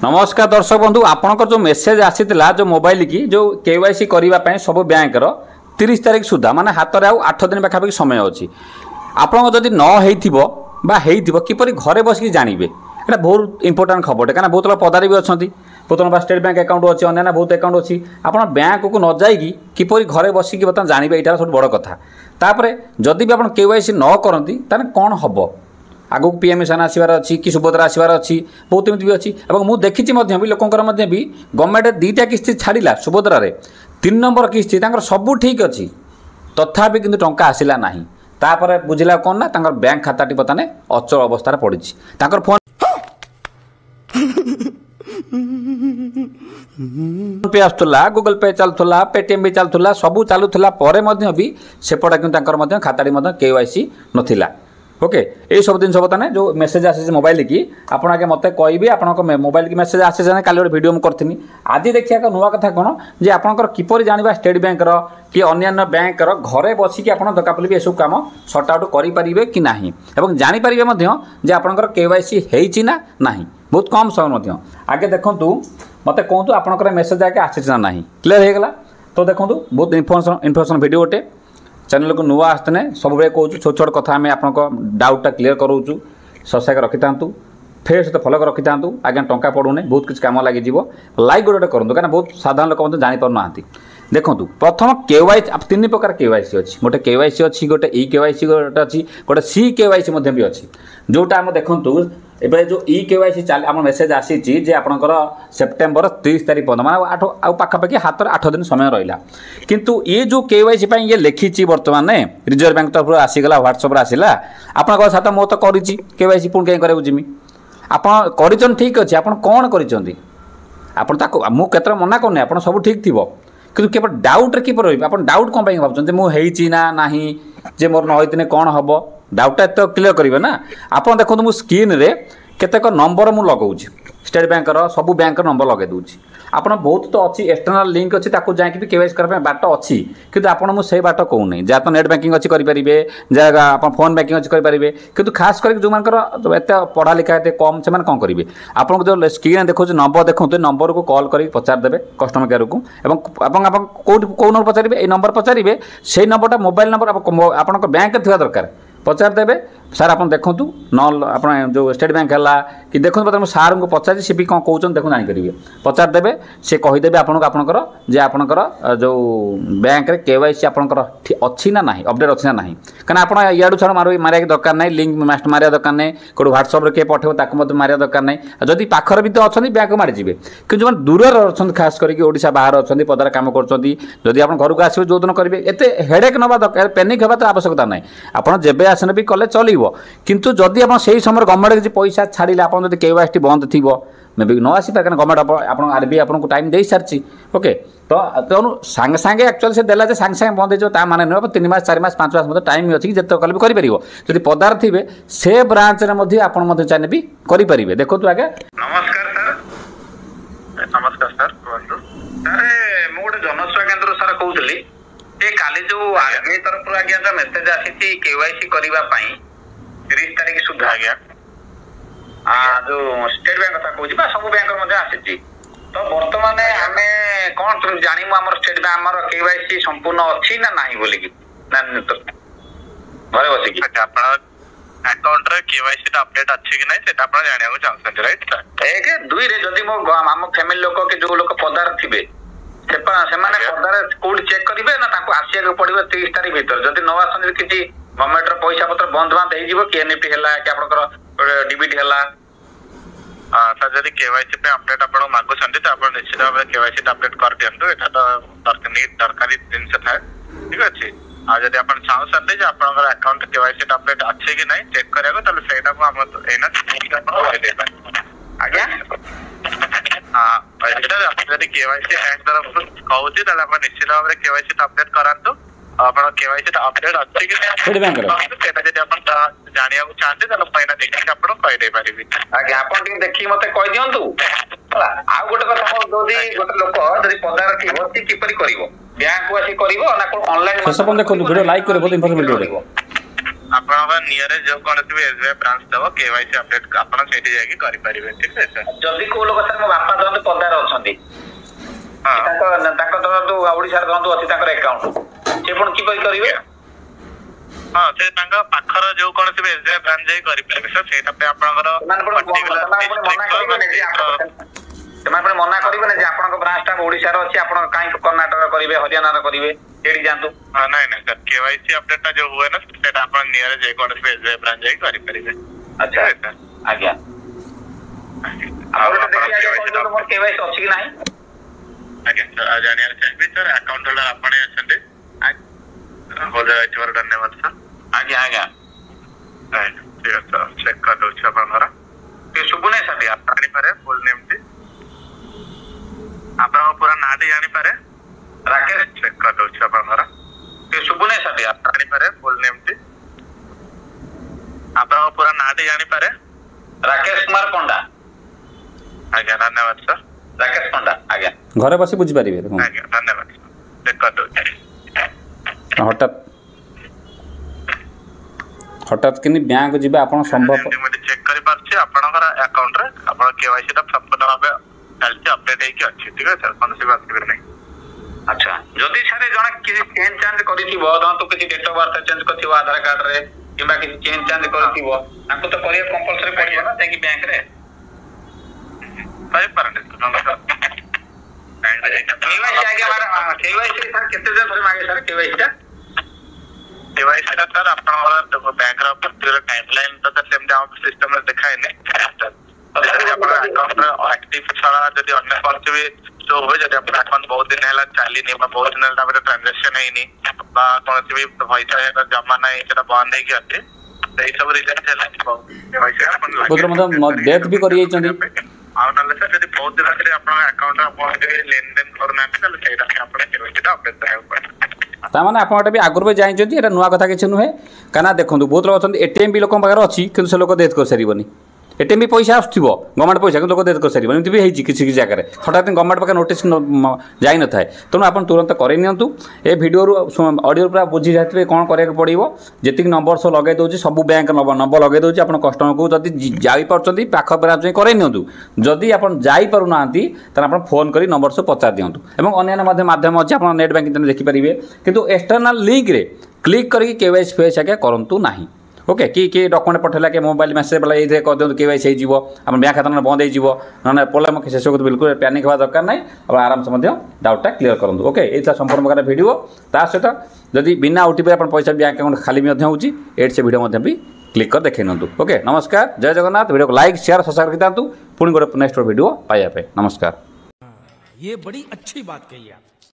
नमस्कार दर्शक बंधु आपंकर जो मेसेज आसीला जो मोबाइल की जो केवाईसी करने सब बैंक 30 तारीख सुधा माने हाथ में आउ 8 दिन पाखापाखि समय अच्छी आपन जदि न हो किपर घरे बसिक जानवे यहाँ बहुत इंपोर्टाट खबर कहीं बहुत लोग पदारे भी अच्छा बहुत स्टेट बैंक अकाउंट अच्छी अन्य बहुत अकाउंट अच्छी आप बैंक को न जाइकी किपर घरे बसिक बर्तमान जानवे यहाँ सब बड़ कथा तापर जदि भी आप केवाईसी न करती कौन हम आगु पीएम किसान आसबार अच्छी कि सुभद्रा आसबार अच्छी बहुत एमती भी अच्छी और मुझे देखी भी लोकंर भी गवर्नमेंट 2टा किस्ती छाड़ा सुभद्रा 3 नंबर किस्ती सबू ठीक अच्छी तथापि किंतु टंका आसला ना तापर बुझला कौन ना बैंक खाताटी बर्तमान अचल अवस्था पड़ी फोन पे आसला गूगल पे चलुला पेटीएम भी चलुला सबू चलुला भी सेपटा कि खाताटी केवाईसी नथिला ओके ये सब जिन बता जो मेसेज आसी मोबाइल की आपड़ आगे मत कहि आप मोबाइल की मेसेज आसी कल गोटे वीडियो मुझे आज देखिए नुआ कथा कौन जे आपंकर किपर जाना स्टेट बैंक कि अन्य बैंक घरे बसिक आप दरकार ये सब कम सर्ट आउट करेंगे कि ना और जानीपारे आपंकर केवाईसी होती ना बहुत कम समय आगे देखूँ मत कहतु आपंकर मेसेज आगे आसी ना क्लीयर होगा तो देखूँ बहुत इनफर्मेशन वीडियो गोटे चैनल को नुआ आसते सब बेले कहूँ छोट छोट कथा आम आप डाउटा क्लीयर कराऊँ सब्सक्राइब रखी था फेर सहित फॉलो रखी था आज्ञा टंका पड़ूनी बहुत किसी कम लगे लाइक गोटे करूँ कहीं बहुत साधारण लोक जापर ना देखो प्रथम केवाईसी 3 प्रकार केवाईसी अच्छी गोटे केवाईसी अच्छी गोटे ई केवाईसी गोटे अच्छी गोटे सी केवाईसी भी अच्छी जोटा आम देखूँ एबे जो ई केवाईसी आम मेसेज आसी आपंकर सेप्टेम्बर 30 तारीख पर्यटन माने पाखापाखि हाथ 8 दिन समय रहा किंतु ये जो केवाईसी ये लिखी बर्तमान रिजर्व बैंक तरफ आसीगला व्हाट्सएप आसला आप साथ मो तो करी केवाईसी पुणी कहीं करा जिमी आप ठीक अच्छे आप कौन कर मुझे मना करनी आप सब ठीक थी कि केवल डाउट कि आप डाउट कौन भावुँ मुझे ना जे मोर न कौन हम डाउटा तो क्लीयर करेंगे ना आप देखो मुझ स्क्रीन रे केतेक नंबर मुझे लगाऊँ स्टेट बैंक सब बैंक नंबर लगे दूसरी आप बहुत तो अच्छी एक्सटर्नाल लिंक अच्छी जाकि भी केवाईसी करने बाट अच्छी कि आपड़ मुझे बाट कहूनी जहाँ तो नेट बैंकिंग अच्छी करेंगे जहाँ आप फोन बैंकिंग अच्छी करेंगे कि खास करके जो एत पढ़ा लिखा एत कम से कौन करेंगे आपको जो स्क्रीन देखो नंबर देखो नंबर को कॉल कर पचार देवे कस्टमर केयर को कौ नंबर पचारे ये नंबर पचारे से नंबरटा मोबाइल नंबर आप बैंक थी दरकार पचार देवे सार आप देखूँ न आप जो स्टेट बैंक है कि देखो बता सार को पचार सी भी कौन कौन देखो जानीपर पचार देवे सी कहीदेवे आपंकर जे आपंकर जो बैंक रे केवाईसी आपंकर अच्छी ना अपडेट अच्छी ना कहीं आप इाड़ू छाड़ मारे दरकार ना लिंक मास्ट मारे दरकार ना कौट व्हाट्सएप किए पठे ताकू मारे दरकार ना जदि पाखर भी तो अच्छा बैंक मारिजे कि जो दूर अच्छा खास करके बाहर अच्छा पदार कम कर घर को आसवे जो दिन करेंगे एत हेडेक ना दरकार पेनिक होगा तो आवश्यकता ना आप जब आसन भी कले चल किंतु जदि आप से समय गवर्नमेंट किसी पैसा छाड़े आप केवाईसी बंद थी मे भी न आसपा कारण गवर्नमेंट आरबीआई आपको टाइम दे सारी ओके तो तेणु सांगे सांगे एक्चुअली से देला सांगे सांगे बंद हो माने नुह 3 मास 4 मास 5 मास मतलब टाइम अच्छी जिते कल भी करेंगे जब पदार थे से ब्रांच में चाहिए भी करेंगे देखो आगे नमस्कार सर नमस्कार सर सर मु गोटे जनसेवा केन्द्र सर कहूली काली जो आरबीआई तरफ आज्ञा जो मेसेज आसी केवाईसी करने 30 तारीख सुधा आज्ञा जो स्टेट बैंक कथा कहूँ सब बैंक आसी तो बर्तमान आम कौन जानू आम स्टेट बैंक आम केवाईसी संपूर्ण अच्छी ना ना बोलिकी घरे बसिकी अकाउंट रे केवाईसी अपडेट अच्छी कि नहीं सेटा आपण जानिया चाहते राइट एक दुई रे जदि मो आम फैमिली लोक के जो लोक पदार थिबे से माने पदार कोड चेक करिवे ना ताको आसिया पड़िबो 30 तारीख भीतर जदि न आसन किछि गवर्नमेंट रो पैसा पत्र बंद बांध हे जिवो कि एनपी हला कि आपनकर डीबीटी हला सर जदि केवाईसी पे अपडेट आपण मागु संदि त आपण निश्चित भाबे केवाईसी अपडेट कर दियंतु एटा तो दरकारी दिन से था ठीक अछि आ जदि आपण चाहो सर जे आपनकर अकाउंट केवाईसी अपडेट अच्छे कि नहीं चेक करियाको तले सेटा को हम एना ठीक आपण कहि देबा आज्ञा हां जदि केवाईसी बैंक तरफ कहू छी तले आपण निश्चित भाबे केवाईसी अपडेट करांतु आपण केवाईसी अपडेट अच्छे कि स्टेट बैंक रो सेटा जदि आपण जानिया को चाहते तले पहिना देखि आपण कहि दे परिबि आज्ञा आपण टिक देखि मते कहि दियंतु आ गोटे कथा जदि गोटे लोक जदि पदार थिबो ती किपरि करिवो बैंक को आसी करिवो ना को ऑनलाइन सब देखो वीडियो लाइक करे बहुत इंफॉर्मेटिव वीडियो देखो ଆପଣଙ୍କ ନିୟର जो कौन सी एसबीआई ब्रांच दबो केवाईसी अपडेट आपण सेठी जाई करि परिबे ठीक है सर जदी को लोक सर मो बापा दंतु पदार अछंती ताको दंतु ओडिसा दंतु अछि ताकर अकाउंट से पण की पई करिवे हां से तांका पाखर जो कौन सी एसबीआई ब्रांच जाई करि परिबे सर सेटा पे आपनकर ସେମାନେ ମନା କରିବେ ନା ଯେ ଆପଣଙ୍କ ବ୍ରାଞ୍ଚ ଟା ଓଡିଶାର ଅଛି ଆପଣ କାହିଁ କର୍ଣ୍ଣାଟକ କରିବେ ହରିୟାଣାର କରିବେ ଏଠି ଯାଆନ୍ତୁ ନାଇଁ ନାଇଁ ସर केवाईसी अपडेट ଟା जो हुए ना सेटा आपण नियर जे कोन से एसबीआई ब्रांच जाई करि परिबे अच्छा आज्ञा और देखिए आगे कोन मोर केवाईसी अछि कि नाही आज्ञा सर आ जानिया चाहिए सर अकाउंट होल्डर आपण अछंते होल्डर आइतवर धन्यवाद सर आज्ञा आज्ञा ठीक है सर चेक कर दो छ आपनरा ते सुबुने साथी आप जानि पारे फुल नेम टी आपन पूरा नाटी जानि पारे राकेश चेक कर दो छ आपनरा ते सुबुने साथी आप जानि पारे फुल नेम टी आपन पूरा नाटी जानि पारे राकेश कुमार पंडा आज्ञा धन्यवाद सर राकेश पंडा आज्ञा घरे बसी बुझी पारिबे आज्ञा धन्यवाद चेक कर दो हठात कि बैंक जीवा आपण संभव मुझे चेक करि पारछि आपनकर अकाउंट रे आपन केवाईसी ता संपूर्ण भाबे चलछि अपडेट हेकि अछि ठीक है सर कोन से बात कर नहीं अच्छा जदि सारे जणा किसी चेंज करिथिबो दंतु किसी डेट ऑफ बर्थ चेंज करथिबो आधार कार्ड रे किबा किसी चेंज करथिबो ताको तो करियर कंपलसरी पड़िबो ना ताकि बैंक रे पाइ परंते केवाईसी आगे हमारा केवाईसी सर कितने दिन पर मांगे सर केवाईसी ता केवाईसी ता सर आपन बैंक रा पर्टिकुलर टाइमलाइन तो सेम डाउन सिस्टम रे देखाय नै अकाउंट एक्टिव छड़ा जदि अन्य कौन से भी जो हो जदि अपन अकाउंट बहुत दिन हैला चाली नहीं बहुत दिन हैला तापर ट्रांजैक्शन है नहीं बा कौन से भी पैसा है जमा नहीं सेटा बंद है कि अछि एई सब रीजन से केवाईसी अपन बोत्र मतलब डेथ भी करि चंदी आ नले सर जदि बहुत दिन से अपन अकाउंट रा बहुत लेन देन करना है तले सेटा के अपन केवाईसी ता अपडेट रहउ पड़े ता माने आपण भी आगुर भी जानिचंती एटा नुवा कथा किछ नुहे काना देखंतु बहुत लोग अछंती एटीएम भी लोकन पाखर अछि किंतु से लोक डेथ कर सरीबनी एटीएम भी पैसा आसुथिबो गवर्नमेंट पैसा कि लोक डेथ कर सरीबनी एमती भी हेछि किछि जगह रे हठात गवर्नमेंट पाखर नोटिस जाई न थाए तेणु आपण तुरंत करै नियंतु ए वीडियो रु ऑडियो पूरा बुझी जाथिबे कोन करे पड़िबो जेतिक नंबर सब लगे दोछि सब बैंक नंबर लगे दोछि आपण कस्टमर को जदी जाई परचंती पाख ब्रांच करै नियंतु जदी आपण जाई परु नांती त आपण फोन करी नंबर सब पचार दियंतु एवं अन्य माध्यम अछि आपण नेट बैंकिंग देखि परिबे किंतु एक्सटर्नल लिंक रे क्लिक करी केवाईसी फेस आके करंतु नाही ओके कि डॉक्यूमेंट पठेला के मोबाइल मैसेज वाला ये कर दियंतु केवाईसी जीवो अपन बैंक खाता बंद हो जीवो न प्रॉब्लम के शेष को बिल्कुल पैनिक होवा दरकार नाही अब आराम से मध्य डाउटा क्लियर करंतु ओके एता संपूर्ण प्रकार वीडियो ता सहित जदी बिना ओटीपी अपन पैसा बैंक अकाउंट खाली भी होउची एट से वीडियो मध्य भी क्लिक कर देखै नंतु ओके नमस्कार जय जगन्नाथ वीडियो को लाइक शेयर सब्सक्राइब कर दांतु पुणी गोटे नेक्स्ट वीडियो पाया पे नमस्कार ये बड़ी अच्छी बात कही आप।